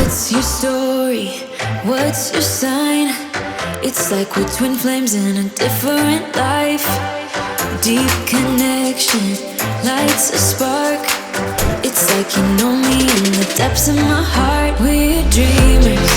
What's your story? What's your sign? It's like we're twin flames in a different life. Deep connection lights a spark. It's like you know me in the depths of my heart. We're dreamers,